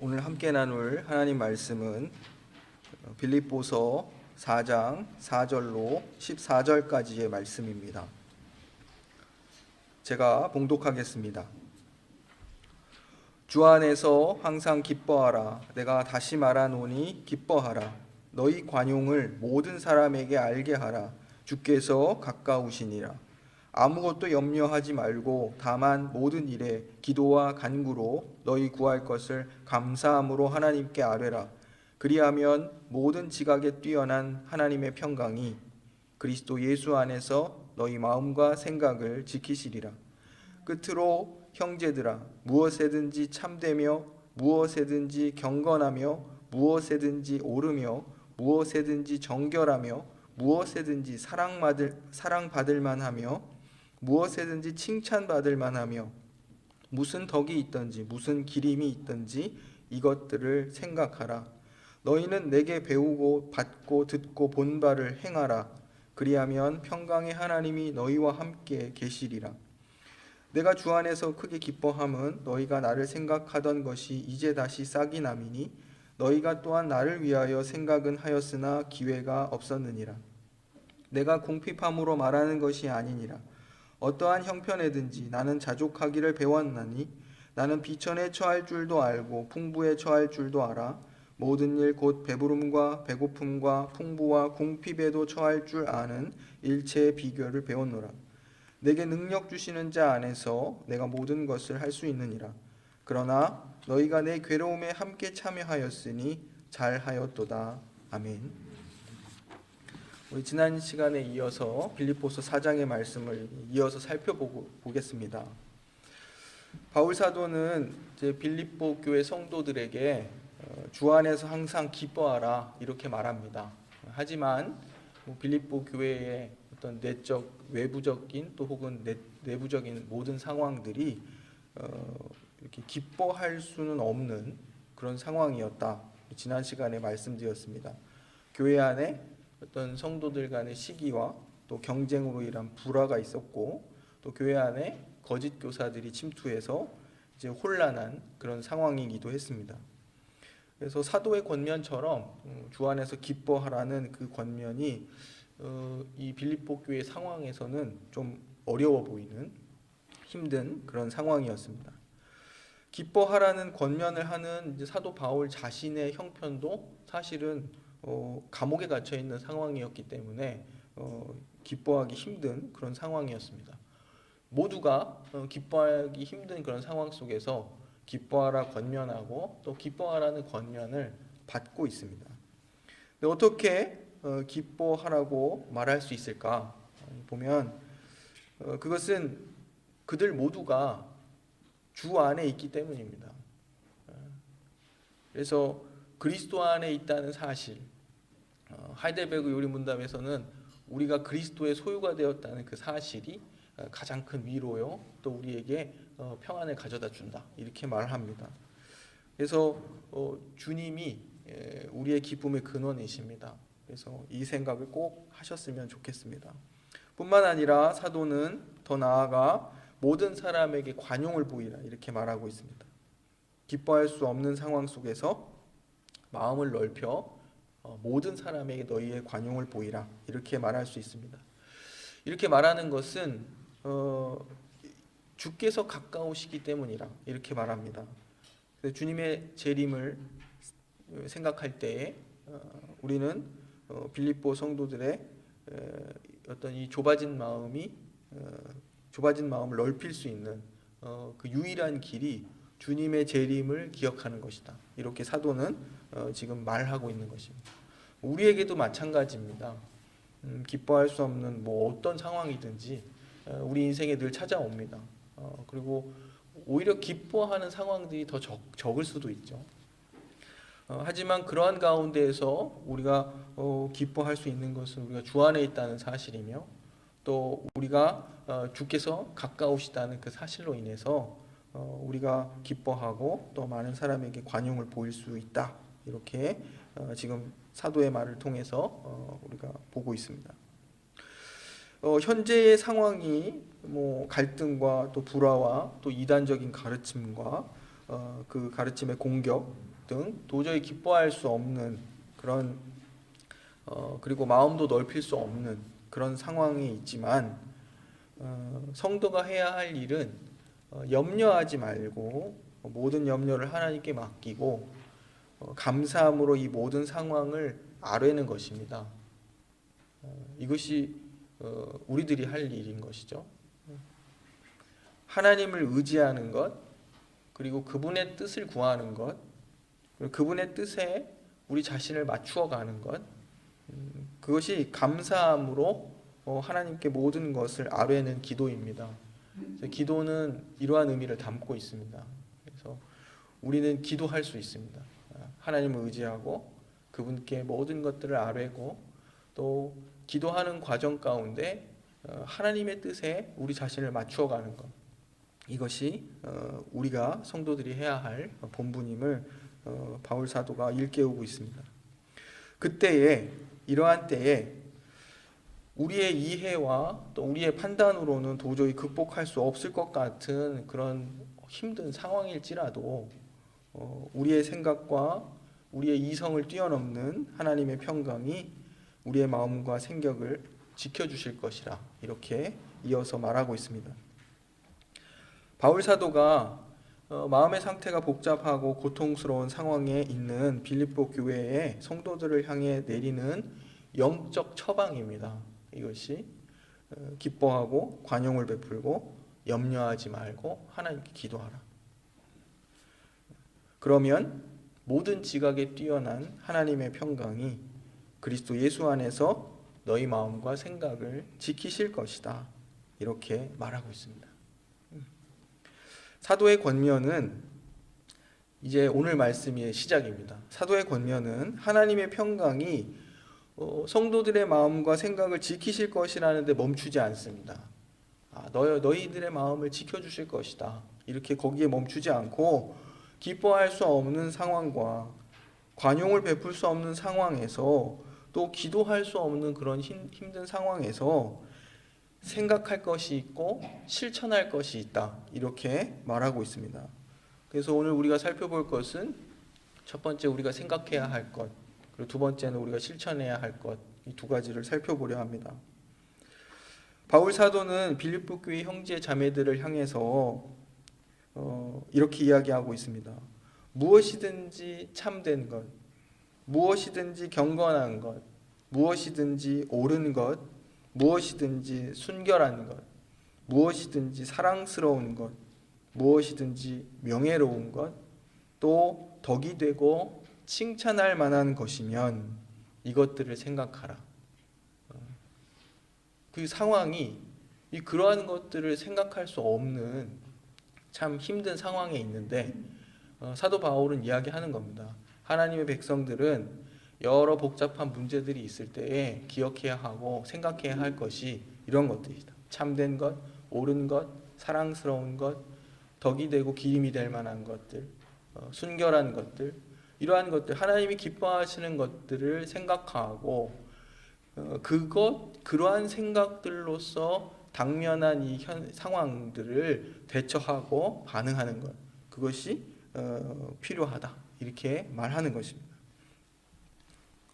오늘 함께 나눌 하나님 말씀은 빌립보서 4장 4절로 14절까지의 말씀입니다. 제가 봉독하겠습니다. 주 안에서 항상 기뻐하라. 내가 다시 말하노니 기뻐하라. 너희 관용을 모든 사람에게 알게 하라. 주께서 가까우시니라. 아무것도 염려하지 말고 다만 모든 일에 기도와 간구로 너희 구할 것을 감사함으로 하나님께 아뢰라. 그리하면 모든 지각에 뛰어난 하나님의 평강이 그리스도 예수 안에서 너희 마음과 생각을 지키시리라. 끝으로 형제들아, 무엇에든지 참되며 무엇에든지 경건하며 무엇에든지 옳으며 무엇에든지 정결하며 무엇에든지 사랑받을 만하며 무엇에든지 칭찬받을 만하며 무슨 덕이 있든지 무슨 기림이 있든지 이것들을 생각하라. 너희는 내게 배우고 받고 듣고 본 바를 행하라. 그리하면 평강의 하나님이 너희와 함께 계시리라. 내가 주 안에서 크게 기뻐함은 너희가 나를 생각하던 것이 이제 다시 싹이 남이니 너희가 또한 나를 위하여 생각은 하였으나 기회가 없었느니라. 내가 궁핍함으로 말하는 것이 아니니라. 어떠한 형편에든지 나는 자족하기를 배웠나니 나는 비천에 처할 줄도 알고 풍부에 처할 줄도 알아. 모든 일 곧 배부름과 배고픔과 풍부와 궁핍에도 처할 줄 아는 일체의 비결을 배웠노라. 내게 능력 주시는 자 안에서 내가 모든 것을 할 수 있느니라. 그러나 너희가 내 괴로움에 함께 참여하였으니 잘하였도다. 아멘. 우리 지난 시간에 이어서 빌립보서 4장의 말씀을 이어서 살펴보겠습니다. 바울 사도는 이제 빌립보 교회 성도들에게 주 안에서 항상 기뻐하라 이렇게 말합니다. 하지만 빌립보 교회의 어떤 내적 외부적인 또 혹은 내부적인 모든 상황들이 이렇게 기뻐할 수는 없는 그런 상황이었다. 지난 시간에 말씀드렸습니다. 교회 안에 어떤 성도들 간의 시기와 또 경쟁으로 인한 불화가 있었고 또 교회 안에 거짓 교사들이 침투해서 이제 혼란한 그런 상황이기도 했습니다. 그래서 사도의 권면처럼 주 안에서 기뻐하라는 그 권면이 이 빌립보 교회 상황에서는 좀 어려워 보이는 힘든 그런 상황이었습니다. 기뻐하라는 권면을 하는 이제 사도 바울 자신의 형편도 사실은 감옥에 갇혀 있는 상황이었기 때문에 기뻐하기 힘든 그런 상황이었습니다. 모두가 기뻐하기 힘든 그런 상황 속에서 기뻐하라 권면하고 또 기뻐하라는 권면을 받고 있습니다. 근데 어떻게 기뻐하라고 말할 수 있을까? 보면 그것은 그들 모두가 주 안에 있기 때문입니다. 그래서 그리스도 안에 있다는 사실, 하이델베르그 요리문답에서는 우리가 그리스도의 소유가 되었다는 그 사실이 가장 큰 위로요, 또 우리에게 평안을 가져다 준다 이렇게 말합니다. 그래서 주님이 우리의 기쁨의 근원이십니다. 그래서 이 생각을 꼭 하셨으면 좋겠습니다. 뿐만 아니라 사도는 더 나아가 모든 사람에게 관용을 보이라 이렇게 말하고 있습니다. 기뻐할 수 없는 상황 속에서 마음을 넓혀 모든 사람에게 너희의 관용을 보이라 이렇게 말할 수 있습니다. 이렇게 말하는 것은 주께서 가까우시기 때문이라 이렇게 말합니다. 주님의 재림을 생각할 때에 우리는 빌립보 성도들의 어떤 이 좁아진 마음을 넓힐 수 있는 그 유일한 길이 주님의 재림을 기억하는 것이다. 이렇게 사도는 지금 말하고 있는 것입니다. 우리에게도 마찬가지입니다. 기뻐할 수 없는 어떤 상황이든지 우리 인생에 늘 찾아옵니다. 그리고 오히려 기뻐하는 상황들이 더 적을 수도 있죠. 하지만 그러한 가운데에서 우리가 기뻐할 수 있는 것은 우리가 주 안에 있다는 사실이며 또 우리가 주께서 가까우시다는 그 사실로 인해서 우리가 기뻐하고 또 많은 사람에게 관용을 보일 수 있다. 이렇게 지금 사도의 말을 통해서 우리가 보고 있습니다. 현재의 상황이 갈등과 또 불화와 또 이단적인 가르침과 그 가르침의 공격 등 도저히 기뻐할 수 없는 그런 그리고 마음도 넓힐 수 없는 그런 상황이 있지만 성도가 해야 할 일은 염려하지 말고 모든 염려를 하나님께 맡기고 감사함으로 이 모든 상황을 아뢰는 것입니다. 이것이 우리들이 할 일인 것이죠. 하나님을 의지하는 것, 그리고 그분의 뜻을 구하는 것, 그리고 그분의 뜻에 우리 자신을 맞추어 가는 것, 그것이 감사함으로 하나님께 모든 것을 아뢰는 기도입니다. 기도는 이러한 의미를 담고 있습니다. 그래서 우리는 기도할 수 있습니다. 하나님을 의지하고 그분께 모든 것들을 아뢰고 또 기도하는 과정 가운데 하나님의 뜻에 우리 자신을 맞추어 가는 것, 이것이 우리가 성도들이 해야 할 본분임을 바울 사도가 일깨우고 있습니다. 그때에 이러한 때에 우리의 이해와 또 우리의 판단으로는 도저히 극복할 수 없을 것 같은 그런 힘든 상황일지라도 우리의 생각과 우리의 이성을 뛰어넘는 하나님의 평강이 우리의 마음과 생각을 지켜주실 것이라 이렇게 이어서 말하고 있습니다. 바울 사도가 마음의 상태가 복잡하고 고통스러운 상황에 있는 빌립보 교회의 성도들을 향해 내리는 영적 처방입니다. 이것이 기뻐하고 관용을 베풀고 염려하지 말고 하나님께 기도하라. 그러면 모든 지각에 뛰어난 하나님의 평강이 그리스도 예수 안에서 너희 마음과 생각을 지키실 것이다. 이렇게 말하고 있습니다. 사도의 권면은 이제 오늘 말씀의 시작입니다. 사도의 권면은 하나님의 평강이 성도들의 마음과 생각을 지키실 것이라는 데 멈추지 않습니다. 너희들의 마음을 지켜주실 것이다. 이렇게 거기에 멈추지 않고 기뻐할 수 없는 상황과 관용을 베풀 수 없는 상황에서 또 기도할 수 없는 그런 힘든 상황에서 생각할 것이 있고 실천할 것이 있다. 이렇게 말하고 있습니다. 그래서 오늘 우리가 살펴볼 것은 첫 번째 우리가 생각해야 할 것, 그리고 두 번째는 우리가 실천해야 할 것, 이 두 가지를 살펴보려 합니다. 바울 사도는 빌립보 교회 형제 자매들을 향해서 이렇게 이야기하고 있습니다. 무엇이든지 참된 것, 무엇이든지 경건한 것, 무엇이든지 옳은 것, 무엇이든지 순결한 것, 무엇이든지 사랑스러운 것, 무엇이든지 명예로운 것, 또 덕이 되고 칭찬할 만한 것이면 이것들을 생각하라. 그 상황이 그러한 것들을 생각할 수 없는 참 힘든 상황에 있는데 사도 바울은 이야기하는 겁니다. 하나님의 백성들은 여러 복잡한 문제들이 있을 때에 기억해야 하고 생각해야 할 것이 이런 것들이다. 참된 것, 옳은 것, 사랑스러운 것, 덕이 되고 기림이 될 만한 것들, 순결한 것들, 이러한 것들, 하나님이 기뻐하시는 것들을 생각하고 그러한 생각들로서 당면한 이 상황들을 대처하고 반응하는 것, 그것이 필요하다. 이렇게 말하는 것입니다.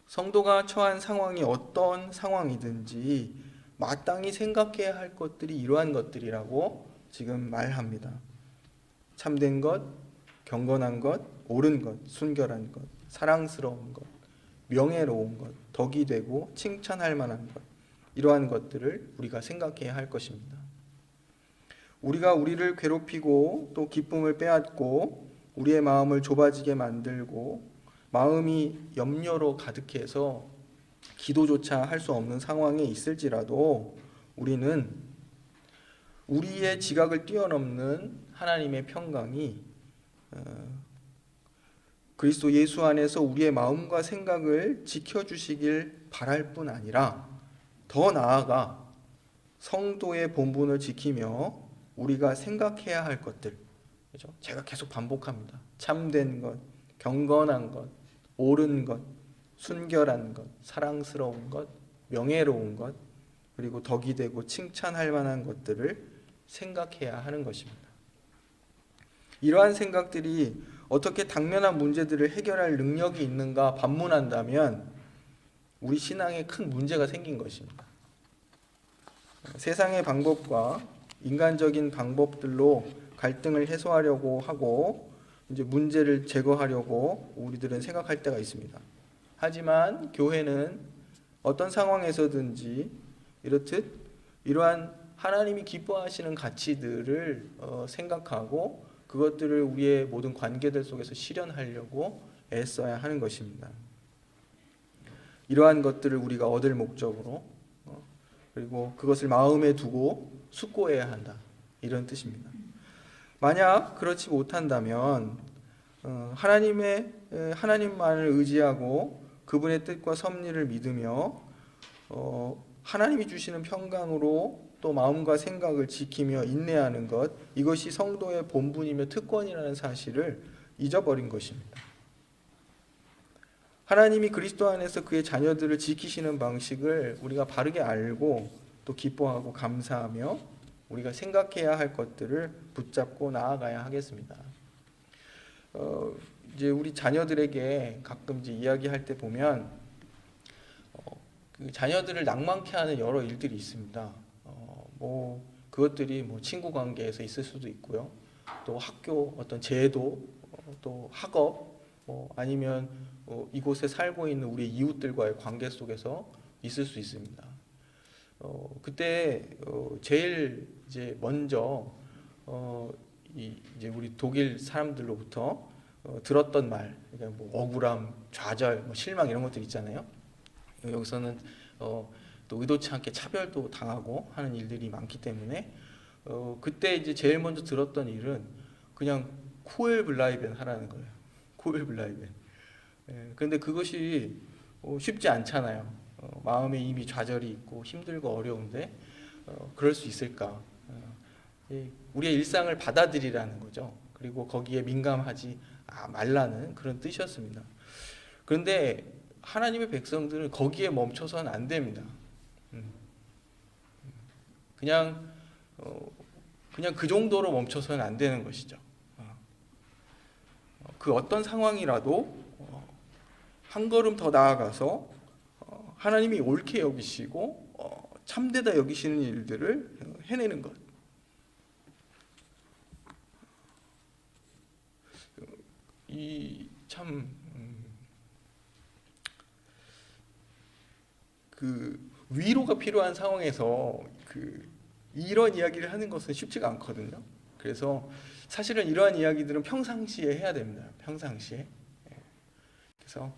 성도가 처한 상황이 어떤 상황이든지 마땅히 생각해야 할 것들이 이러한 것들이라고 지금 말합니다. 참된 것, 경건한 것, 옳은 것, 순결한 것, 사랑스러운 것, 명예로운 것, 덕이 되고 칭찬할 만한 것, 이러한 것들을 우리가 생각해야 할 것입니다. 우리가 우리를 괴롭히고 또 기쁨을 빼앗고 우리의 마음을 좁아지게 만들고 마음이 염려로 가득해서 기도조차 할 수 없는 상황에 있을지라도 우리는 우리의 지각을 뛰어넘는 하나님의 평강이 그리스도 예수 안에서 우리의 마음과 생각을 지켜주시길 바랄 뿐 아니라 더 나아가 성도의 본분을 지키며 우리가 생각해야 할 것들, 그렇죠? 제가 계속 반복합니다. 참된 것, 경건한 것, 옳은 것, 순결한 것, 사랑스러운 것, 명예로운 것, 그리고 덕이 되고 칭찬할 만한 것들을 생각해야 하는 것입니다. 이러한 생각들이 어떻게 당면한 문제들을 해결할 능력이 있는가 반문한다면 우리 신앙에 큰 문제가 생긴 것입니다. 세상의 방법과 인간적인 방법들로 갈등을 해소하려고 하고 이제 문제를 제거하려고 우리들은 생각할 때가 있습니다. 하지만 교회는 어떤 상황에서든지 이렇듯 이러한 하나님이 기뻐하시는 가치들을 생각하고 그것들을 우리의 모든 관계들 속에서 실현하려고 애써야 하는 것입니다. 이러한 것들을 우리가 얻을 목적으로 그리고 그것을 마음에 두고 숙고해야 한다. 이런 뜻입니다. 만약 그렇지 못한다면 하나님만을 의지하고 그분의 뜻과 섭리를 믿으며 하나님이 주시는 평강으로 또 마음과 생각을 지키며 인내하는 것, 이것이 성도의 본분이며 특권이라는 사실을 잊어버린 것입니다. 하나님이 그리스도 안에서 그의 자녀들을 지키시는 방식을 우리가 바르게 알고 또 기뻐하고 감사하며 우리가 생각해야 할 것들을 붙잡고 나아가야 하겠습니다. 이제 우리 자녀들에게 가끔 이제 이야기할 때 보면 그 자녀들을 낭만케 하는 여러 일들이 있습니다. 뭐 그것들이 뭐 친구 관계에서 있을 수도 있고요. 또 학교 어떤 제도, 또 학업, 아니면 이곳에 살고 있는 우리 이웃들과의 관계 속에서 있을 수 있습니다. 그때 제일 이제 먼저 이제 우리 독일 사람들로부터 들었던 말, 그러니까 뭐 억울함, 좌절, 뭐 실망 이런 것들 있잖아요. 여기서는 또 의도치 않게 차별도 당하고 하는 일들이 많기 때문에 그때 이제 제일 먼저 들었던 일은 그냥 코엘 블라이벤 하라는 거예요. 코엘 블라이벤. 그런데 그것이 쉽지 않잖아요. 마음에 이미 좌절이 있고 힘들고 어려운데 그럴 수 있을까? 우리의 일상을 받아들이라는 거죠. 그리고 거기에 민감하지 말라는 그런 뜻이었습니다. 그런데 하나님의 백성들은 거기에 멈춰서는 안 됩니다. 그냥 그 정도로 멈춰서는 안 되는 것이죠. 그 어떤 상황이라도 한 걸음 더 나아가서 하나님이 옳게 여기시고 참되다 여기시는 일들을 해내는 것. 이 참 그 위로가 필요한 상황에서 이런 이야기를 하는 것은 쉽지가 않거든요. 그래서 사실은 이러한 이야기들은 평상시에 해야 됩니다. 평상시에. 그래서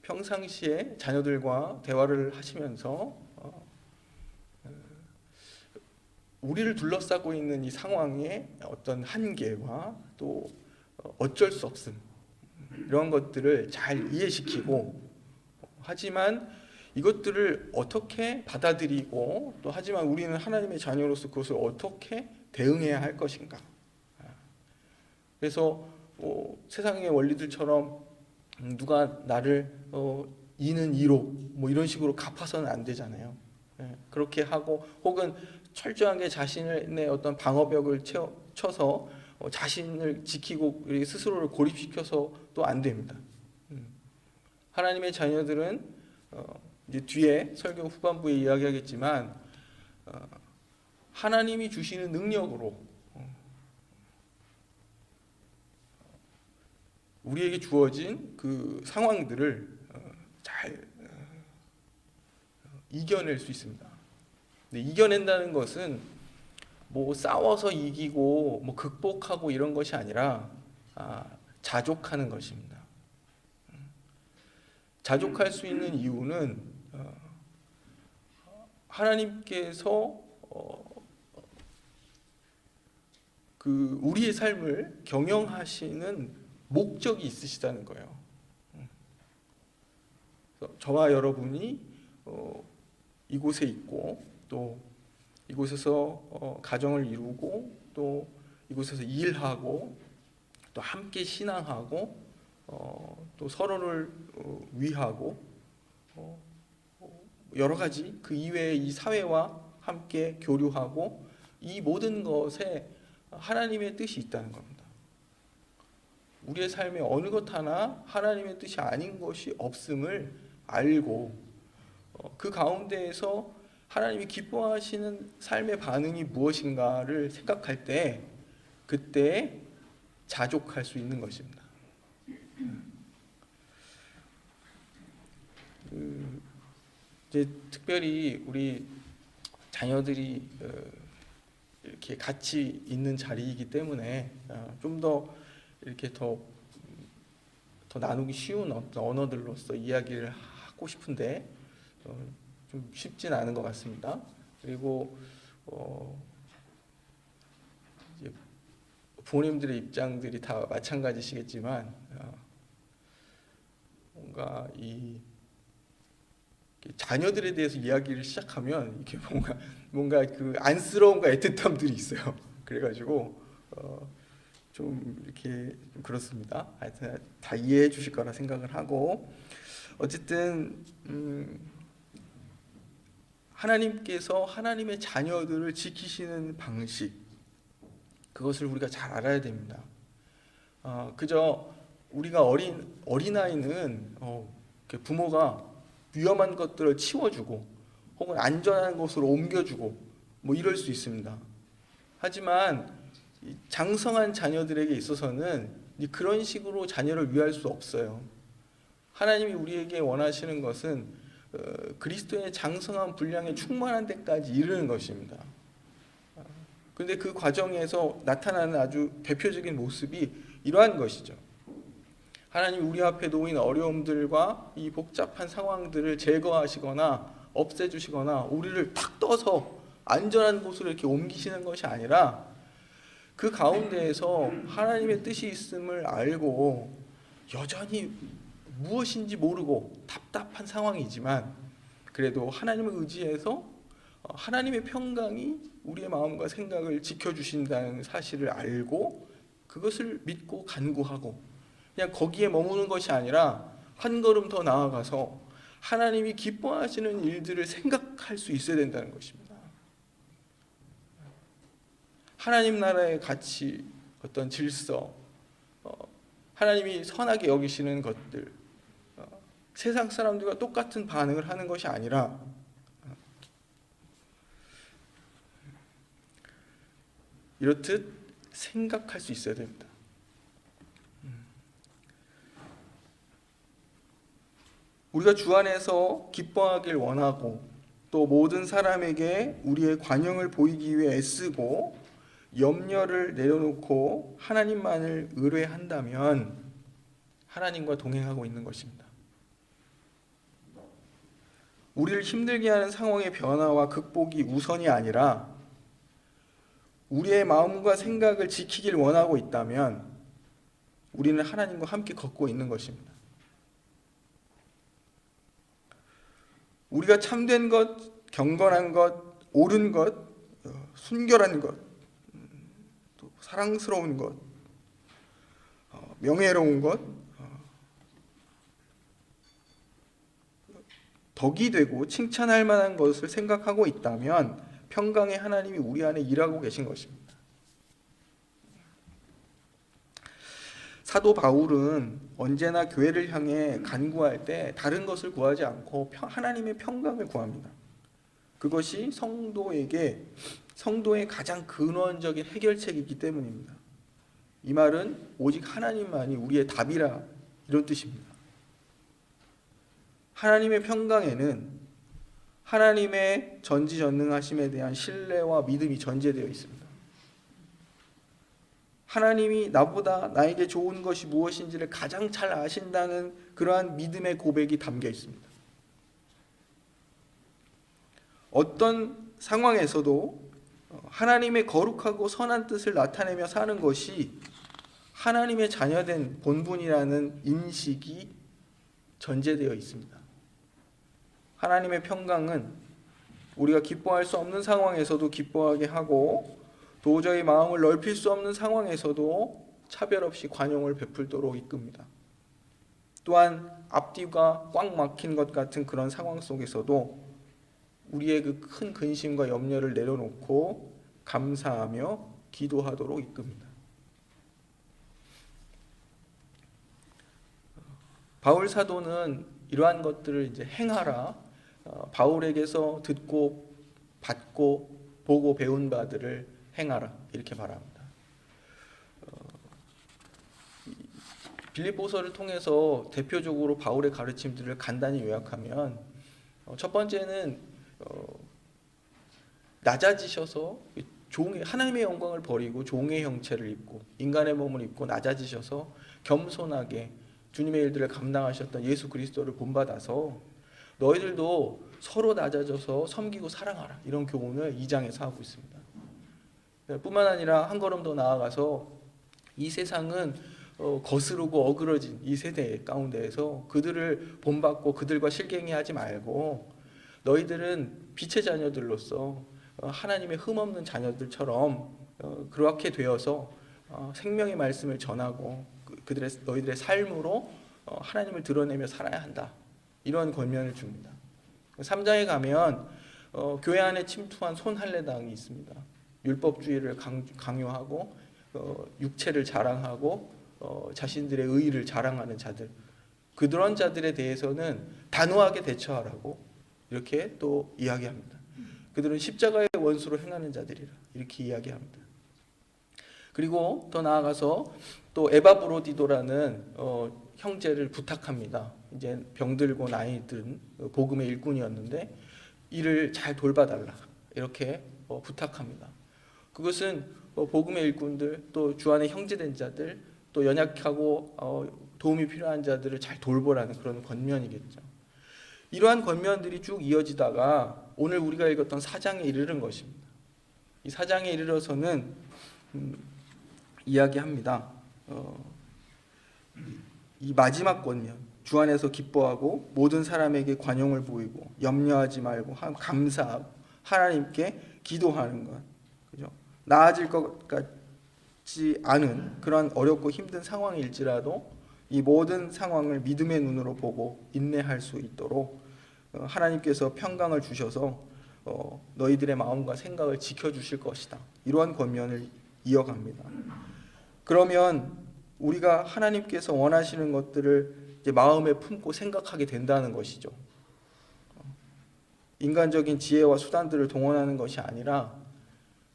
평상시에 자녀들과 대화를 하시면서 우리를 둘러싸고 있는 이 상황의 어떤 한계와 또 어쩔 수 없음 이런 것들을 잘 이해시키고, 하지만 이것들을 어떻게 받아들이고 또 하지만 우리는 하나님의 자녀로서 그것을 어떻게 대응해야 할 것인가. 그래서 세상의 원리들처럼 누가 나를 이는 이로 뭐 이런 식으로 갚아서는 안 되잖아요. 그렇게 하고 혹은 철저하게 자신의 어떤 방어벽을 쳐서 자신을 지키고 스스로를 고립시켜서 또 안 됩니다. 하나님의 자녀들은 이제 뒤에 설교 후반부에 이야기하겠지만 하나님이 주시는 능력으로 우리에게 주어진 그 상황들을 잘 이겨낼 수 있습니다. 근데 이겨낸다는 것은 뭐 싸워서 이기고 뭐 극복하고 이런 것이 아니라 자족하는 것입니다. 자족할 수 있는 이유는 하나님께서 그 우리의 삶을 경영하시는 목적이 있으시다는 거예요. 저와 여러분이 이곳에 있고 또 이곳에서 가정을 이루고 또 이곳에서 일하고 또 함께 신앙하고 또 서로를 위하고 여러 가지 그 이외의 이 사회와 함께 교류하고 이 모든 것에 하나님의 뜻이 있다는 겁니다. 우리의 삶에 어느 것 하나 하나님의 뜻이 아닌 것이 없음을 알고 그 가운데에서 하나님이 기뻐하시는 삶의 반응이 무엇인가를 생각할 때 그때 자족할 수 있는 것입니다. 이제 특별히 우리 자녀들이 이렇게 같이 있는 자리이기 때문에 좀 더 이렇게 더 나누기 쉬운 언어들로서 이야기를 하고 싶은데 좀 쉽진 않은 것 같습니다. 그리고 이제 부모님들의 입장들이 다 마찬가지시겠지만 뭔가 이 자녀들에 대해서 이야기를 시작하면 이렇게 뭔가 그 안쓰러움과 애틋함들이 있어요. 그래가지고 좀 이렇게 좀 그렇습니다. 하여튼 다 이해해 주실 거라 생각을 하고 어쨌든 하나님께서 하나님의 자녀들을 지키시는 방식 그것을 우리가 잘 알아야 됩니다. 그저 우리가 어린아이는 부모가 위험한 것들을 치워주고 혹은 안전한 곳으로 옮겨주고 뭐 이럴 수 있습니다. 하지만 장성한 자녀들에게 있어서는 그런 식으로 자녀를 위할 수 없어요. 하나님이 우리에게 원하시는 것은 그리스도의 장성한 분량에 충만한 데까지 이르는 것입니다. 그런데 그 과정에서 나타나는 아주 대표적인 모습이 이러한 것이죠. 하나님 우리 앞에 놓인 어려움들과 이 복잡한 상황들을 제거하시거나 없애주시거나 우리를 탁 떠서 안전한 곳으로 이렇게 옮기시는 것이 아니라 그 가운데에서 하나님의 뜻이 있음을 알고 여전히 무엇인지 모르고 답답한 상황이지만 그래도 하나님을 의지해서 하나님의 평강이 우리의 마음과 생각을 지켜주신다는 사실을 알고 그것을 믿고 간구하고 그냥 거기에 머무는 것이 아니라 한 걸음 더 나아가서 하나님이 기뻐하시는 일들을 생각할 수 있어야 된다는 것입니다. 하나님 나라의 가치, 어떤 질서, 하나님이 선하게 여기시는 것들, 세상 사람들과 똑같은 반응을 하는 것이 아니라 이렇듯 생각할 수 있어야 됩니다. 우리가 주 안에서 기뻐하길 원하고 또 모든 사람에게 우리의 관용을 보이기 위해 애쓰고 염려를 내려놓고 하나님만을 의뢰한다면 하나님과 동행하고 있는 것입니다. 우리를 힘들게 하는 상황의 변화와 극복이 우선이 아니라 우리의 마음과 생각을 지키길 원하고 있다면 우리는 하나님과 함께 걷고 있는 것입니다. 우리가 참된 것, 경건한 것, 옳은 것, 순결한 것, 또 사랑스러운 것, 명예로운 것, 덕이 되고 칭찬할 만한 것을 생각하고 있다면 평강의 하나님이 우리 안에 일하고 계신 것입니다. 사도 바울은 언제나 교회를 향해 간구할 때 다른 것을 구하지 않고 하나님의 평강을 구합니다. 그것이 성도의 가장 근원적인 해결책이기 때문입니다. 이 말은 오직 하나님만이 우리의 답이라 이런 뜻입니다. 하나님의 평강에는 하나님의 전지전능하심에 대한 신뢰와 믿음이 전제되어 있습니다. 하나님이 나보다 나에게 좋은 것이 무엇인지를 가장 잘 아신다는 그러한 믿음의 고백이 담겨 있습니다. 어떤 상황에서도 하나님의 거룩하고 선한 뜻을 나타내며 사는 것이 하나님의 자녀된 본분이라는 인식이 전제되어 있습니다. 하나님의 평강은 우리가 기뻐할 수 없는 상황에서도 기뻐하게 하고 도저히 마음을 넓힐 수 없는 상황에서도 차별 없이 관용을 베풀도록 이끕니다. 또한 앞뒤가 꽉 막힌 것 같은 그런 상황 속에서도 우리의 그 큰 근심과 염려를 내려놓고 감사하며 기도하도록 이끕니다. 바울 사도는 이러한 것들을 이제 행하라, 바울에게서 듣고 받고 보고 배운 바들을 행하라 이렇게 말합니다. 빌립보서를 통해서 대표적으로 바울의 가르침들을 간단히 요약하면 첫 번째는 낮아지셔서 하나님의 영광을 버리고 종의 형체를 입고 인간의 몸을 입고 낮아지셔서 겸손하게 주님의 일들을 감당하셨던 예수 그리스도를 본받아서 너희들도 서로 낮아져서 섬기고 사랑하라 이런 교훈을 2장에서 하고 있습니다. 뿐만 아니라 한 걸음 더 나아가서 이 세상은 거스르고 어그러진 이 세대 가운데에서 그들을 본받고 그들과 실갱이하지 말고 너희들은 빛의 자녀들로서 하나님의 흠없는 자녀들처럼 그렇게 되어서 생명의 말씀을 전하고 너희들의 삶으로 하나님을 드러내며 살아야 한다. 이런 권면을 줍니다. 3장에 가면 교회 안에 침투한 손할례당이 있습니다. 율법주의를 강요하고 육체를 자랑하고 자신들의 의의를 자랑하는 자들, 그런 자들에 대해서는 단호하게 대처하라고 이렇게 또 이야기합니다. 그들은 십자가의 원수로 행하는 자들이라 이렇게 이야기합니다. 그리고 더 나아가서 또 에바브로디도라는 형제를 부탁합니다. 이제 병들고 나이 든 복음의 일꾼이었는데 이를 잘 돌봐달라 이렇게 부탁합니다. 그것은 복음의 일꾼들 또 주 안에 형제된 자들 또 연약하고 도움이 필요한 자들을 잘 돌보라는 그런 권면이겠죠. 이러한 권면들이 쭉 이어지다가 오늘 우리가 읽었던 4장에 이르는 것입니다. 이 4장에 이르러서는 이야기합니다. 이 마지막 권면, 주 안에서 기뻐하고 모든 사람에게 관용을 보이고 염려하지 말고 감사하고 하나님께 기도하는 것, 그죠? 나아질 것 같지 않은 그런 어렵고 힘든 상황일지라도 이 모든 상황을 믿음의 눈으로 보고 인내할 수 있도록 하나님께서 평강을 주셔서 너희들의 마음과 생각을 지켜주실 것이다. 이러한 권면을 이어갑니다. 그러면 우리가 하나님께서 원하시는 것들을 이제 마음에 품고 생각하게 된다는 것이죠. 인간적인 지혜와 수단들을 동원하는 것이 아니라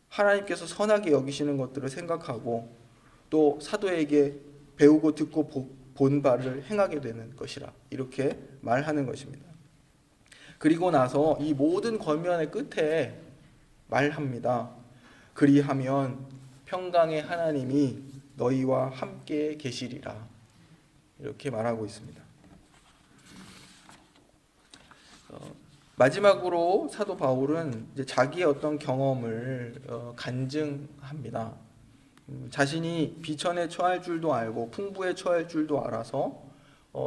하나님께서 선하게 여기시는 것들을 생각하고 또 사도에게 배우고 듣고 본 바를 행하게 되는 것이라 이렇게 말하는 것입니다. 그리고 나서 이 모든 권면의 끝에 말합니다. 그리하면 평강의 하나님이 너희와 함께 계시리라 이렇게 말하고 있습니다. 마지막으로 사도 바울은 이제 자기의 어떤 경험을 간증합니다. 자신이 비천에 처할 줄도 알고 풍부에 처할 줄도 알아서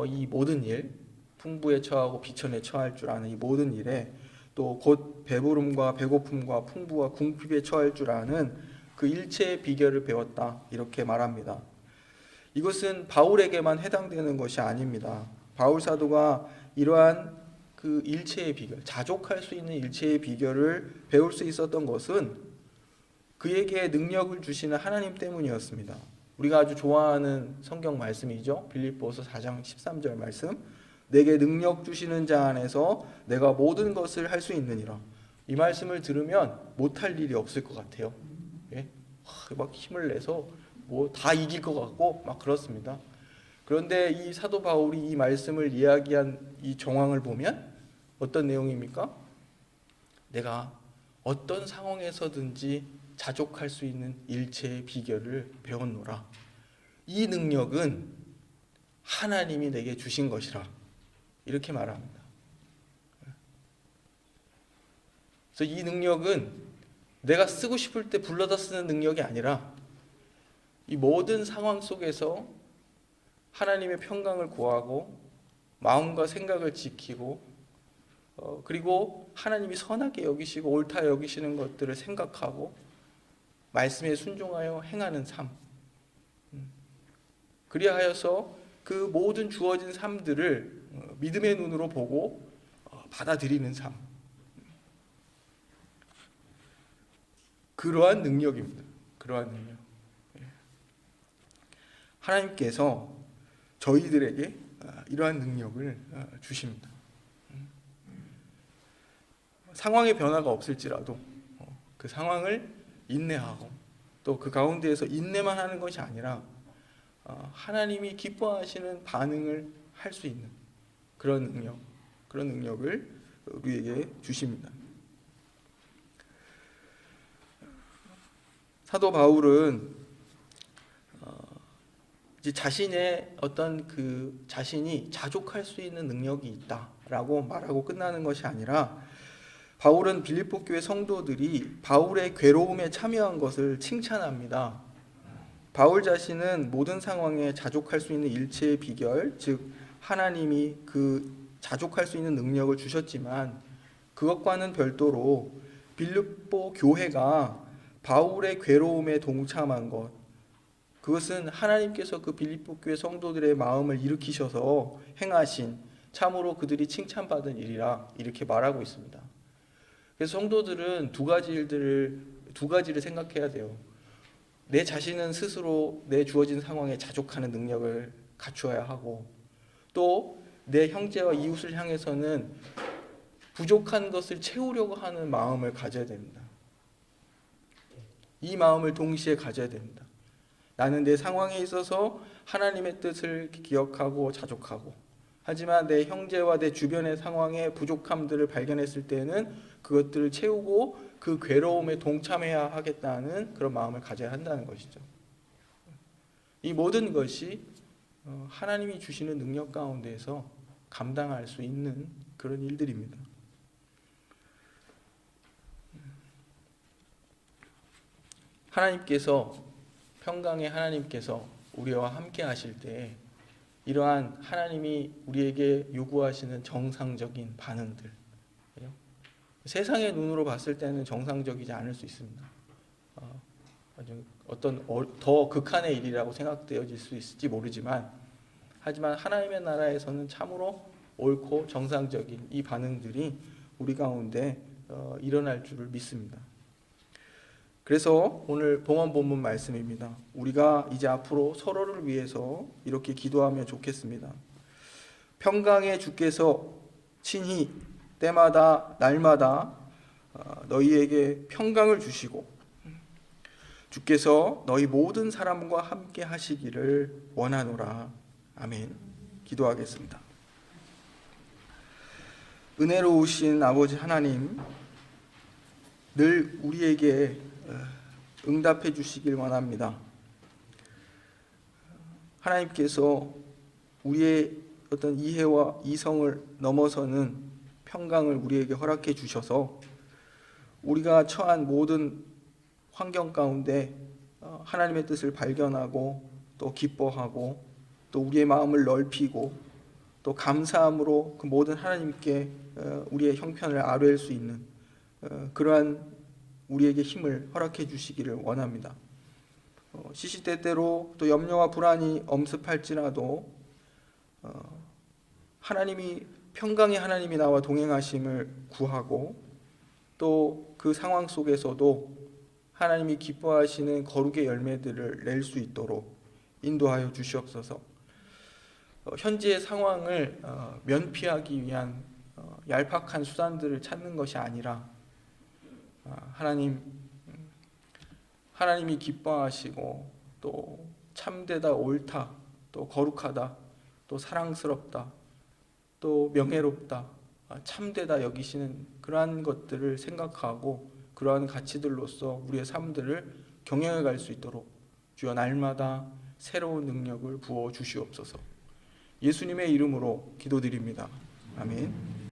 이 모든 일, 풍부에 처하고 비천에 처할 줄 아는 이 모든 일에 또 곧 배부름과 배고픔과 풍부와 궁핍에 처할 줄 아는 그 일체의 비결을 배웠다 이렇게 말합니다. 이것은 바울에게만 해당되는 것이 아닙니다. 바울 사도가 이러한 그 일체의 비결, 자족할 수 있는 일체의 비결을 배울 수 있었던 것은 그에게 능력을 주시는 하나님 때문이었습니다. 우리가 아주 좋아하는 성경 말씀이죠. 빌립보서 4장 13절 말씀. 내게 능력 주시는 자 안에서 내가 모든 것을 할 수 있느니라. 이 말씀을 들으면 못할 일이 없을 것 같아요. 예? 막 힘을 내서 뭐 다 이길 것 같고 막 그렇습니다. 그런데 이 사도 바울이 이 말씀을 이야기한 이 정황을 보면 어떤 내용입니까? 내가 어떤 상황에서든지 자족할 수 있는 일체의 비결을 배웠노라. 이 능력은 하나님이 내게 주신 것이라. 이렇게 말합니다. 그래서 이 능력은 내가 쓰고 싶을 때 불러다 쓰는 능력이 아니라 이 모든 상황 속에서 하나님의 평강을 구하고 마음과 생각을 지키고 그리고 하나님이 선하게 여기시고 옳다 여기시는 것들을 생각하고 말씀에 순종하여 행하는 삶, 그리하여서 그 모든 주어진 삶들을 믿음의 눈으로 보고 받아들이는 삶, 그러한 능력입니다. 그러한 능력. 하나님께서 저희들에게 이러한 능력을 주십니다. 상황의 변화가 없을지라도 그 상황을 인내하고 또 그 가운데에서 인내만 하는 것이 아니라 하나님이 기뻐하시는 반응을 할 수 있는 그런 능력을 우리에게 주십니다. 사도 바울은 이제 자신의 어떤 그 자신이 자족할 수 있는 능력이 있다라고 말하고 끝나는 것이 아니라 바울은 빌립보 교회 성도들이 바울의 괴로움에 참여한 것을 칭찬합니다. 바울 자신은 모든 상황에 자족할 수 있는 일체의 비결, 즉 하나님이 그 자족할 수 있는 능력을 주셨지만 그것과는 별도로 빌립보 교회가 바울의 괴로움에 동참한 것, 그것은 하나님께서 그 빌립보 교회 성도들의 마음을 일으키셔서 행하신 참으로 그들이 칭찬받은 일이라 이렇게 말하고 있습니다. 그래서 성도들은 두 가지를 생각해야 돼요. 내 자신은 스스로 내 주어진 상황에 자족하는 능력을 갖추어야 하고 또 내 형제와 이웃을 향해서는 부족한 것을 채우려고 하는 마음을 가져야 됩니다. 이 마음을 동시에 가져야 됩니다. 나는 내 상황에 있어서 하나님의 뜻을 기억하고 자족하고 하지만 내 형제와 내 주변의 상황의 부족함들을 발견했을 때는 그것들을 채우고 그 괴로움에 동참해야 하겠다는 그런 마음을 가져야 한다는 것이죠. 이 모든 것이 하나님이 주시는 능력 가운데에서 감당할 수 있는 그런 일들입니다. 평강의 하나님께서 우리와 함께 하실 때 이러한 하나님이 우리에게 요구하시는 정상적인 반응들, 세상의 눈으로 봤을 때는 정상적이지 않을 수 있습니다. 어떤 더 극한의 일이라고 생각되어질 수 있을지 모르지만 하지만 하나님의 나라에서는 참으로 옳고 정상적인 이 반응들이 우리 가운데 일어날 줄을 믿습니다. 그래서 오늘 봉헌 본문 말씀입니다. 우리가 이제 앞으로 서로를 위해서 이렇게 기도하면 좋겠습니다. 평강의 주께서 친히 때마다 날마다 너희에게 평강을 주시고 주께서 너희 모든 사람과 함께 하시기를 원하노라. 아멘. 기도하겠습니다. 은혜로우신 아버지 하나님, 늘 우리에게 응답해 주시길 원합니다. 하나님께서 우리의 어떤 이해와 이성을 넘어서는 평강을 우리에게 허락해 주셔서 우리가 처한 모든 환경 가운데 하나님의 뜻을 발견하고 또 기뻐하고 또 우리의 마음을 넓히고 또 감사함으로 그 모든 하나님께 우리의 형편을 아뢰일 수 있는 그러한 우리에게 힘을 허락해 주시기를 원합니다. 시시때때로 또 염려와 불안이 엄습할지라도 하나님이 평강의 하나님이 나와 동행하심을 구하고 또 그 상황 속에서도 하나님이 기뻐하시는 거룩의 열매들을 낼 수 있도록 인도하여 주시옵소서. 현재의 상황을 면피하기 위한 얄팍한 수단들을 찾는 것이 아니라 하나님이 기뻐하시고 또 참되다, 옳다, 또 거룩하다, 또 사랑스럽다, 또 명예롭다, 참되다 여기시는 그러한 것들을 생각하고 그러한 가치들로서 우리의 삶들을 경영해 갈 수 있도록 주여 날마다 새로운 능력을 부어 주시옵소서. 예수님의 이름으로 기도드립니다. 아멘.